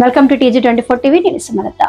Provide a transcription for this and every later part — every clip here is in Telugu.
Welcome to TG24 TV. నేను సుమలత.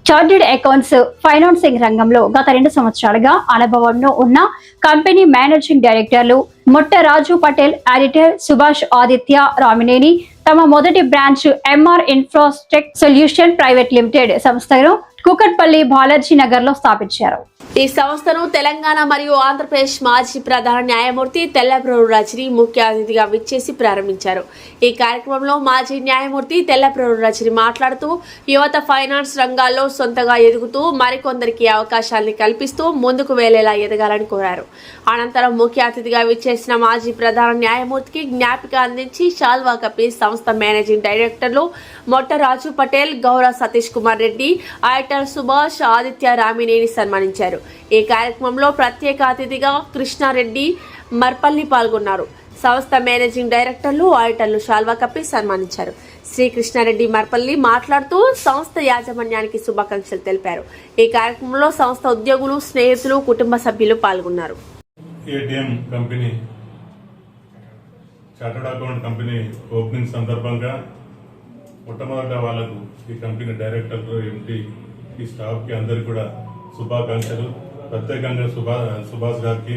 చార్టెడ్ అకౌంట్స్ ఫైనాన్సింగ్ రంగంలో గత 2 సంవత్సరాలుగా అనుభవంలో ఉన్న కంపెనీ మేనేజింగ్ డైరెక్టర్లు మొట్ట రాజు పటేల్, ఆడిటర్ సుభాష్ ఆదిత్య రామినేని తమ మొదటి branch MR infrastructure solution private limited సంస్థను కూకట్పల్లి బాలాజీ నగర్ లో స్థాపించారు. ఈ సంస్థను తెలంగాణ మరియు ఆంధ్రప్రదేశ్ మాజీ ప్రధాన న్యాయమూర్తి తెల్లప్రభు రజని ముఖ్య అతిథిగా విచ్చేసి ప్రారంభించారు. ఈ కార్యక్రమంలో మాజీ న్యాయమూర్తి తెల్లప్రభు రజని మాట్లాడుతూ యువత ఫైనాన్స్ రంగాల్లో సొంతగా ఎదుగుతూ మరికొందరికి అవకాశాలను కల్పిస్తూ ముందుకు వెళ్లేలా ఎదగాలని కోరారు. అనంతరం ముఖ్య అతిథిగా విచ్చేసిన మాజీ ప్రధాన న్యాయమూర్తికి జ్ఞాపిక అందించి షాల్వా కప్పి సంస్థ మేనేజింగ్ డైరెక్టర్లు మొట్ట రాజు పటేల్, గౌర సతీష్ కుమార్ రెడ్డి, ఆడిటర్ సుభాష్ ఆదిత్య రామినేని సన్మానించారు. ఈ కార్యక్రమంలో ప్రత్యేక అతిథిగా కృష్ణారెడ్డి మర్పల్లి పాల్గొన్నారు. సంస్థ మేనేజింగ్ డైరెక్టర్లు, ఆడిటర్లు షాల్వా కప్పి సన్మానించారు. శ్రీ కృష్ణారెడ్డి మర్పల్లి మాట్లాడుతూ సంస్థ యాజమాన్యానికి శుభాకాంక్షలు తెలిపారు. ఈ కార్యక్రమంలో సంస్థ ఉద్యోగులు, స్నేహితులు, కుటుంబ సభ్యులు పాల్గొన్నారు. ATM company chartered account company opening సందర్భంగా మొట్టమొదట వాళ్లకు ఈ కంపెనీ డైరెక్టర్లు, ఎంటీ, ఈ స్టాఫ్కి అందరికీ కూడా శుభాకాంక్షలు. ప్రత్యేకంగా సుభాష్ గారికి,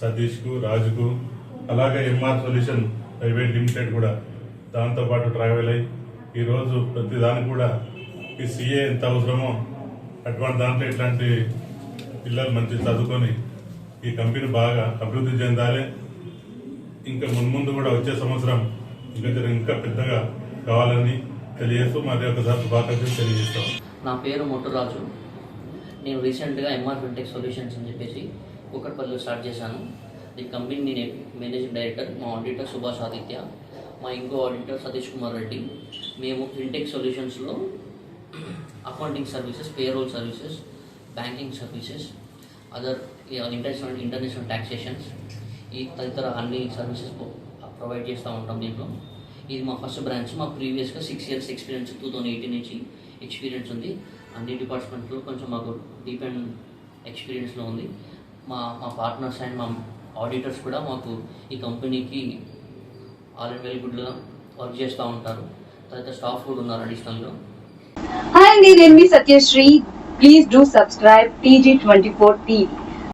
సతీష్కు, రాజుకు, అలాగే MR సొల్యూషన్ ప్రైవేట్ లిమిటెడ్ కూడా దాంతోపాటు ట్రావెల్ అయ్యి ఈరోజు ప్రతి దానికి కూడా ఈ CA ఎంత అవసరమో అటువంటి దాంట్లో ఇట్లాంటి పిల్లలు మంచి చదువుకొని ఈ కంపెనీ బాగా అభివృద్ధి చెందాలి. ఇంకా మున్ముందు కూడా వచ్చే సంవత్సరం ఇంకా పెద్దగా కావాలని తెలియజేస్తూ మరి ఒకసారి శుభాకాంక్షలు తెలియజేస్తాం. నా పేరు మొట్టరాజు. నేను రీసెంట్గా MR ఫిన్టెక్ సొల్యూషన్స్ అని చెప్పేసి కూకట్పల్లిలో స్టార్ట్ చేశాను. ఈ కంపెనీ నేను మేనేజింగ్ డైరెక్టర్, మా ఆడిటర్ సుభాష్ ఆదిత్య, మా ఇంకో ఆడిటర్ సతీష్ కుమార్ రెడ్డి. మేము ఫిన్టెక్ సొల్యూషన్స్లో accounting services, payroll services, banking services, other international taxations, ఈ తదితర అన్ని సర్వీసెస్ ప్రొవైడ్ చేస్తూ ఉంటాం. దీంట్లో ఇది మా ఫస్ట్ బ్రాంచ్. మా ప్రీవియస్గా 6 years ఎక్స్పీరియన్స్, 2018 నుంచి ఎక్స్పీరియన్స్ ఉంది. అన్ని డిపార్ట్మెంట్లో కొంచెం మాకు డీప్ అండ్ ఎక్స్పీరియన్స్లో ఉంది. మా పార్ట్నర్స్ అండ్ మా ఆడిటర్స్ కూడా మాకు ఈ కంపెనీకి ఆల్ అండ్ వెరీ గుడ్గా వర్క్ చేస్తూ ఉంటారు. తర్వాత స్టాఫ్ కూడా ఉన్నారు అడిషనల్గా. హాయ్ అండి, నేను మీ Satyasri. Please do subscribe TG24 TV.